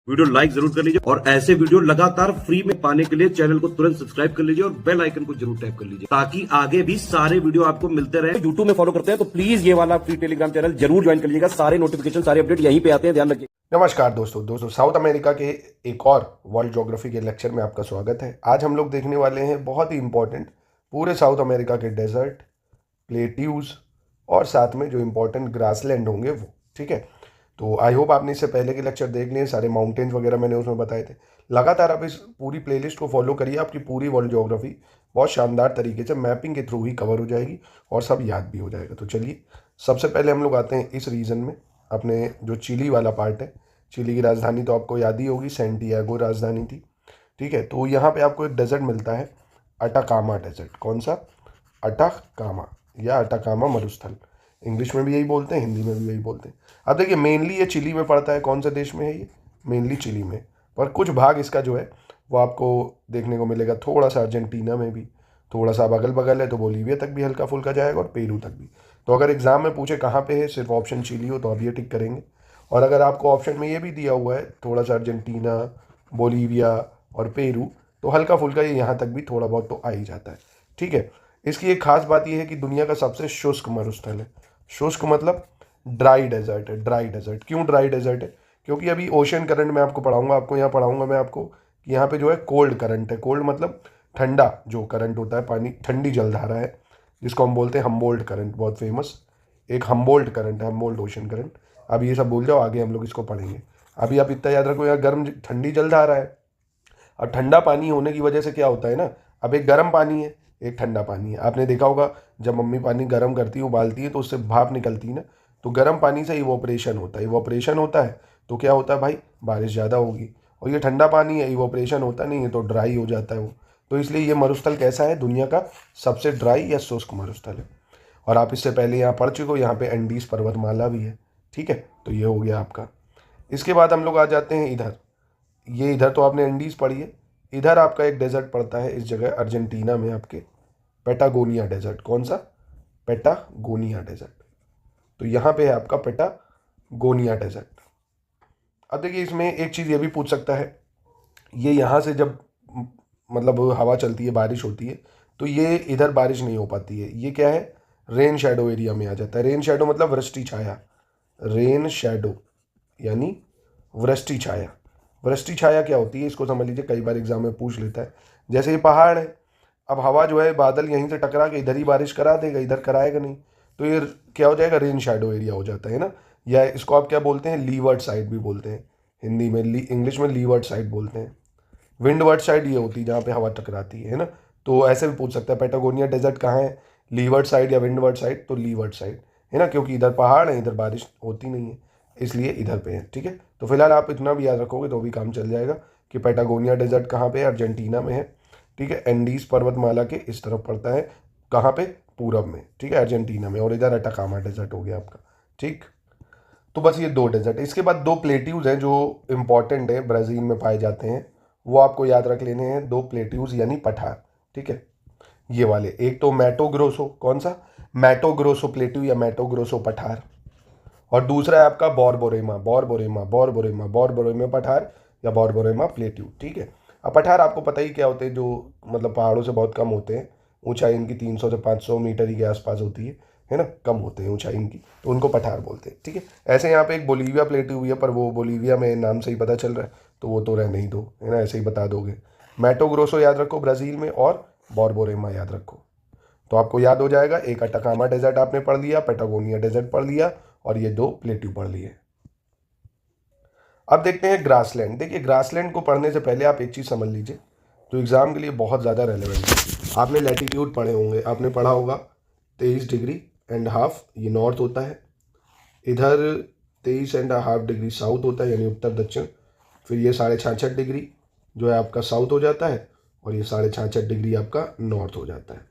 Video like जरूर कर लीजिए और ऐसे वीडियो लगातार फ्री में पाने के लिए चैनल को तुरंत सब्सक्राइब कर लीजिए और बेल आइकन को जरूर टैप कर लीजिए ताकि आगे भी सारे वीडियो आपको मिलते रहे। यूट्यूब में फॉलो करते हैं तो प्लीज ये वाला फ्री टेलीग्राम चैनल जरूर ज्वाइन कर लीजिएगा। सारे नोटिफिकेशन सारे अपडेट यहीं पे आते हैं, ध्यान रखिए। नमस्कार दोस्तों साउथ अमेरिका के एक और वर्ल्ड ज्योग्राफी के लेक्चर में आपका स्वागत है। आज हम लोग देखने वाले हैं बहुत ही इंपॉर्टेंट पूरे साउथ अमेरिका के डेजर्ट, प्लेट्यूज और साथ में जो इंपॉर्टेंट ग्रासलैंड होंगे वो। ठीक है, तो आई होप आपने इससे पहले के लेक्चर देख लिए, सारे माउंटेन्स वगैरह मैंने उसमें बताए थे। लगातार आप इस पूरी प्लेलिस्ट को फॉलो करिए, आपकी पूरी वर्ल्ड ज्योग्राफी बहुत शानदार तरीके से मैपिंग के थ्रू ही कवर हो जाएगी और सब याद भी हो जाएगा। तो चलिए सबसे पहले हम लोग आते हैं इस रीजन में, अपने जो चिली वाला पार्ट है। चिली की राजधानी तो आपको याद ही होगी, सैंटियागो राजधानी थी। ठीक है, तो यहाँ पे आपको एक डेजर्ट मिलता है, अटाकामा डेजर्ट। कौन सा? अटाकामा या अटाकामा मरुस्थल। इंग्लिश में भी यही बोलते हैं, हिंदी में भी यही बोलते हैं। अब देखिए मेनली ये चिली में पड़ता है। कौन से देश में है ये? मेनली चिली में, पर कुछ भाग इसका जो है वो आपको देखने को मिलेगा थोड़ा सा अर्जेंटीना में भी, थोड़ा सा अगल बगल है तो बोलीविया तक भी हल्का फुल्का जाएगा और पेरू तक भी। तो अगर एग्जाम में पूछे कहाँ पे है, सिर्फ ऑप्शन चिली हो तो आप ये टिक करेंगे। और अगर आपको ऑप्शन में ये भी दिया हुआ है थोड़ा सा अर्जेंटीना, बोलीविया और पेरू, तो हल्का फुल्का ये यहाँ तक भी थोड़ा बहुत तो आ ही जाता है। ठीक है, इसकी एक खास बात यह है कि दुनिया का सबसे शुष्क मरुस्थल है। शुष्क मतलब ड्राई डेजर्ट है। ड्राई डेजर्ट क्यों ड्राई डेजर्ट है? क्योंकि अभी ओशन करंट में आपको पढ़ाऊंगा मैं आपको कि यहाँ पे जो है कोल्ड करंट है। कोल्ड मतलब ठंडा जो करंट होता है, पानी, ठंडी जलधारा है, जिसको हम बोलते हैं हम्बोल्ट करंट। बहुत फेमस एक हम्बोल्ट करंट है, हम्बोल्ट ओशन करंट। अब ये सब भूल जाओ, आगे हम लोग इसको पढ़ेंगे। अभी आप इतना याद रखो, यहाँ गर्म ठंडी जलधारा है। अब ठंडा पानी होने की वजह से क्या होता है ना, अब एक गर्म पानी है एक ठंडा पानी है। आपने देखा होगा जब मम्मी पानी गर्म करती है, उबालती है, तो उससे भाप निकलती है ना, तो गर्म पानी से इवोपरेशन होता है। इवोपरेशन होता है तो क्या होता है भाई, बारिश ज़्यादा होगी। और ये ठंडा पानी है, इवोपरेशन होता नहीं है तो ड्राई हो जाता है वो। तो इसलिए ये मरुस्थल कैसा है? दुनिया का सबसे ड्राई या शुष्क मरुस्थल है। और आप इससे पहले यहाँ पढ़ चुके हो, यहाँ पे एंडीज पर्वतमाला भी है। ठीक है, तो ये हो गया आपका। इसके बाद हम लोग आ जाते हैं इधर। ये इधर तो आपने एंडीज पढ़ी है। इधर आपका एक डेजर्ट पड़ता है इस जगह अर्जेंटीना में, आपके पेटागोनिया डेजर्ट। कौन सा? Patagonia desert. तो यहाँ पे है आपका पेटागोनिया डेजर्ट। अब देखिए इसमें एक चीज़ ये भी पूछ सकता है, ये यहाँ से जब मतलब हवा चलती है, बारिश होती है, तो ये इधर बारिश नहीं हो पाती है। ये क्या है? रेन शेडो एरिया में आ जाता है। रेन शेडो मतलब वृष्टि छाया। रेन शेडो यानी वृष्टि छाया। वृष्टि छाया क्या होती है इसको समझ लीजिए, कई बार एग्जाम में पूछ लेता है। जैसे ये पहाड़ है, अब हवा जो है बादल यहीं से टकरा के इधर ही बारिश करा देगा, इधर कराएगा नहीं, तो ये क्या हो जाएगा? रेन शैडो एरिया हो जाता है ना। या इसको आप क्या बोलते हैं? लीवर्ड साइड भी बोलते हैं हिंदी में, इंग्लिश में लीवर्ड साइड बोलते हैं। विंडवर्ड साइड ये होती है जहाँ पे हवा टकराती है ना। तो ऐसे भी पूछ सकता है पेटागोनिया डेजर्ट कहाँ है, लीवर्ड साइड या विंडवर्ड साइड? तो लीवर्ड साइड है ना, क्योंकि इधर पहाड़ है, इधर बारिश होती नहीं है, इसलिए इधर पे है। ठीक है, तो फिलहाल आप इतना भी याद रखोगे तो भी काम चल जाएगा कि पेटागोनिया डेजर्ट कहाँ पे है? अर्जेंटीना में है। ठीक है, एंडीज पर्वतमाला के इस तरफ पड़ता है। कहाँ पे? पूरब में। ठीक है, अर्जेंटीना में। और इधर अटाकामा डेजर्ट हो गया आपका। ठीक, तो बस ये दो डेजर्ट है। इसके बाद दो प्लेट्यूज हैं जो इंपॉर्टेंट है, ब्राज़ील में पाए जाते हैं, वो आपको याद रख लेने हैं। दो प्लेट्यूज यानी पठार। ठीक है, ये वाले, एक तो मैटो ग्रोसो। कौन सा? मैटो ग्रोसो प्लेट्यू या मैटो ग्रोसो पठार। और दूसरा है आपका बॉर्बोरेमा। बॉर्बोरेमा पठार या बॉर्बोरेमा प्लेट्यू। ठीक है, अब पठार आपको पता ही क्या होते हैं, जो मतलब पहाड़ों से बहुत कम होते हैं, ऊंचाई इनकी 300 से 500 मीटर ही के आसपास होती है ना, कम होते हैं ऊंचाई इनकी, तो उनको पठार बोलते हैं। ठीक है, ऐसे यहाँ पे एक बोलीविया प्लेट्यू भी है, पर वो बोलीविया में नाम से ही पता चल रहा है तो वो तो रहने ही दो, है ना, ऐसे ही बता दोगे। मैटो ग्रोसो याद रखो ब्राज़ील में, और बॉर्बोरेमा याद रखो, तो आपको याद हो जाएगा। एक अटाकामा डेजर्ट आपने पढ़ लिया, पेटागोनिया डेजर्ट पढ़ लिया, और ये दो प्लेट्यू पढ़ लिए। अब देखते हैं ग्रासलैंड। देखिए ग्रासलैंड को पढ़ने से पहले आप एक चीज़ समझ लीजिए, तो एग्जाम के लिए बहुत ज़्यादा रेलेवेंट है। आपने लैटिट्यूड पढ़े होंगे, आपने पढ़ा होगा 23.5 ये नॉर्थ होता है, इधर 23.5 साउथ होता है, यानी उत्तर दक्षिण। फिर ये 66.5 जो है आपका साउथ हो जाता है, और ये 66.5 आपका नॉर्थ हो जाता है।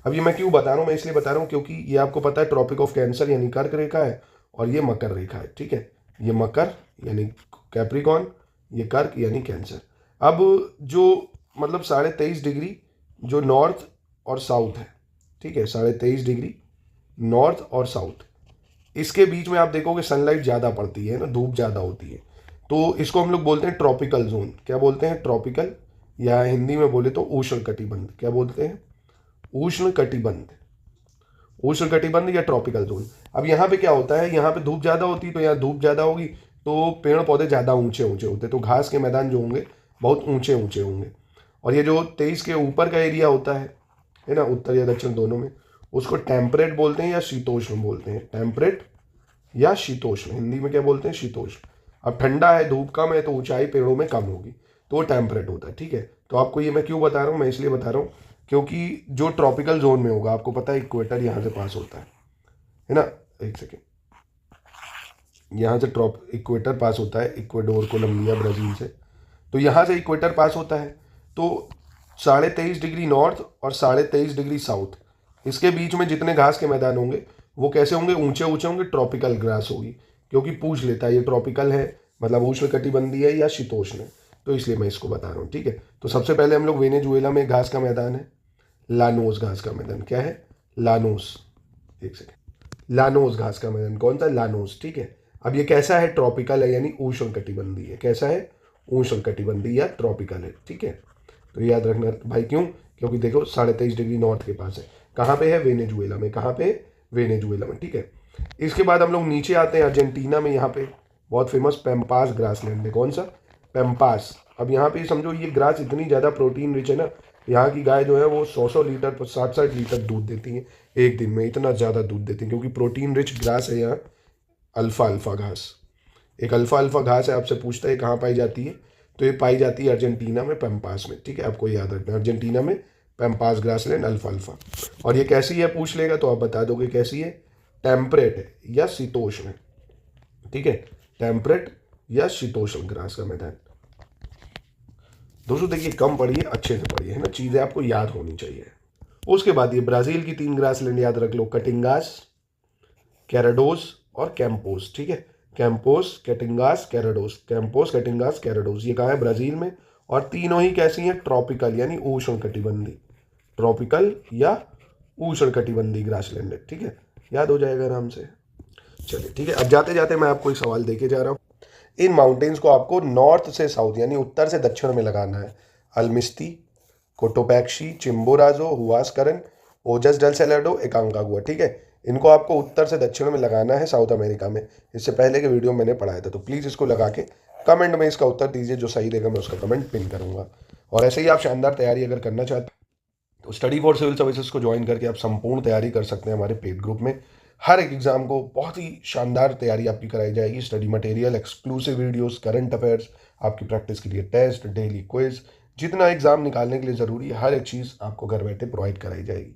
अब ये मैं क्यों बता रहा हूँ? मैं इसलिए बता रहा हूँ क्योंकि ये आपको पता है ट्रॉपिक ऑफ कैंसर यानी कर्क रेखा है, और ये मकर रेखा है। ठीक है, ये मकर यानी कैप्रिकॉन, ये कर्क यानी कैंसर। अब जो मतलब 23.5 जो नॉर्थ और साउथ है, ठीक है, 23.5 नॉर्थ और साउथ, इसके बीच में आप देखोगे सनलाइट ज़्यादा पड़ती है ना, धूप ज़्यादा होती है। तो इसको हम लोग बोलते हैं ट्रॉपिकल जोन। क्या बोलते हैं? ट्रॉपिकल, या हिंदी में बोले तो उष्ण कटिबंध। क्या बोलते हैं? उष्ण कटिबंध, उष्ण कटिबंध या ट्रॉपिकल जोन। अब यहाँ पे क्या होता है, यहाँ पे धूप ज़्यादा होती है, तो यहाँ धूप ज़्यादा होगी तो पेड़ पौधे ज़्यादा ऊंचे ऊंचे होते हैं, तो घास के मैदान जो होंगे बहुत ऊंचे ऊंचे होंगे। और ये जो 23 के ऊपर का एरिया होता है ना, उत्तर या दक्षिण दोनों में, उसको टेम्परेट बोलते हैं या शीतोष्ण बोलते हैं। टेम्परेट या शीतोष्ण, हिंदी में क्या बोलते हैं? शीतोष्ण। अब ठंडा है, धूप कम है, तो ऊंचाई पेड़ों में कम होगी, तो वो टेम्परेट होता है। ठीक है, तो आपको ये मैं क्यों बता रहा हूँ? मैं इसलिए बता रहा हूँ क्योंकि जो ट्रॉपिकल जोन में होगा, आपको पता है इक्वेटर यहाँ से पास होता है ना। एक सेकेंड, यहाँ से इक्वेटर पास होता है, इक्वेडोर, कोलंबिया, ब्राज़ील से। तो यहाँ से इक्वेटर पास होता है, तो 23.5 डिग्री नॉर्थ और 23.5 डिग्री साउथ, इसके बीच में जितने घास के मैदान होंगे वो कैसे होंगे? ऊंचे ऊंचे होंगे, ट्रॉपिकल ग्रास होगी। क्योंकि पूछ लेता है ये ट्रॉपिकल है मतलब उष्ण कटिबंधीय है या शीतोष्ण है, तो इसलिए मैं इसको बता रहा हूँ। ठीक है, तो सबसे पहले हम लोग वेनेजुएला में घास का मैदान है, लानोस घास का मैदान। क्या है? लानोस। एक सेकेंड, लानोस घास का मैदान कौन सा? लानोस। ठीक है, अब ये कैसा है? ट्रॉपिकल है, यानी उष्ण कटिबंधीय है। कैसा है? उष्ण कटिबंधीय या ट्रॉपिकल है। ठीक है, तो याद रखना भाई। क्यों? क्योंकि देखो 23.5 डिग्री नॉर्थ के पास है। कहाँ पे है? वेनेजुएला में। कहाँ पे? वेनेजुएला में। ठीक है, इसके बाद हम लोग नीचे आते हैं अर्जेंटीना में। यहाँ पे बहुत फेमस पैम्पास ग्रासलैंड है। कौन सा? पैम्पास। अब यहाँ पे समझो ये ग्रास इतनी ज़्यादा प्रोटीन रिच है ना, यहाँ की गाय जो है वो 100 लीटर 60 लीटर दूध देती है एक दिन में। इतना ज़्यादा दूध देती है क्योंकि प्रोटीन रिच ग्रास है यहाँ। अल्फा अल्फा घास, एक अल्फा अल्फा घास है। आपसे पूछता है कहाँ पाई जाती है, तो ये पाई जाती है अर्जेंटीना में, पैम्पास में। ठीक है, आपको याद रखना, अर्जेंटीना में पैम्पास ग्रासलैंड, अल्फा अल्फा। और ये कैसी है पूछ लेगा तो आप बता दोगे कैसी है? टेम्परेट है या शीतोष्ण है। ठीक है, टेम्परेट या शीतोष्ण ग्रास का मैदान। दोस्तों देखिए, कम पढ़िए, अच्छे से पढ़िए, है ना, चीज़ें आपको याद होनी चाहिए। उसके बाद ये ब्राज़ील की 3 ग्रासलैंड याद रख लो, कटिंगास, कैराडोस और कैंपोस। ठीक है, कैंपोस, कैटिंगास, कैराडोस। कैंपोस, कैटिंगास, कैराडोस, ये कहाँ है? ब्राज़ील में। और तीनों ही कैसी हैं? ट्रॉपिकल यानी उष्ण कटिबंधी। ट्रॉपिकल या उष्ण कटिबंधी ग्रासलैंड है। ठीक है, याद हो जाएगा आराम से। चलिए ठीक है, अब जाते जाते मैं आपको एक सवाल देके जा रहा हूँ। इन माउंटेन्स को आपको नॉर्थ से साउथ यानी उत्तर से दक्षिण में लगाना है। अल्मिस्ती, कोटोपैक्शी, चिम्बोराजो, हुआसकरन, ओजस डेल सेलेडो, एकांकागुआ। ठीक है, इनको आपको उत्तर से दक्षिण में लगाना है साउथ अमेरिका में। इससे पहले के वीडियो मैंने पढ़ाया था, तो प्लीज़ इसको लगा के कमेंट में इसका उत्तर दीजिए। जो सही देगा मैं उसका कमेंट पिन करूँगा। और ऐसे ही आप शानदार तैयारी अगर करना चाहते हैं तो स्टडी फॉर सिविल सर्विसेज को ज्वाइन करके आप संपूर्ण तैयारी कर सकते हैं हमारे पेड ग्रुप में। हर एक एग्जाम को बहुत ही शानदार तैयारी आपकी कराई जाएगी। Study material, exclusive videos, current affairs, आपकी प्रैक्टिस के लिए टेस्ट, डेली क्विज, जितना एग्जाम निकालने के लिए ज़रूरी है हर एक चीज़ आपको घर बैठे प्रोवाइड कराई जाएगी।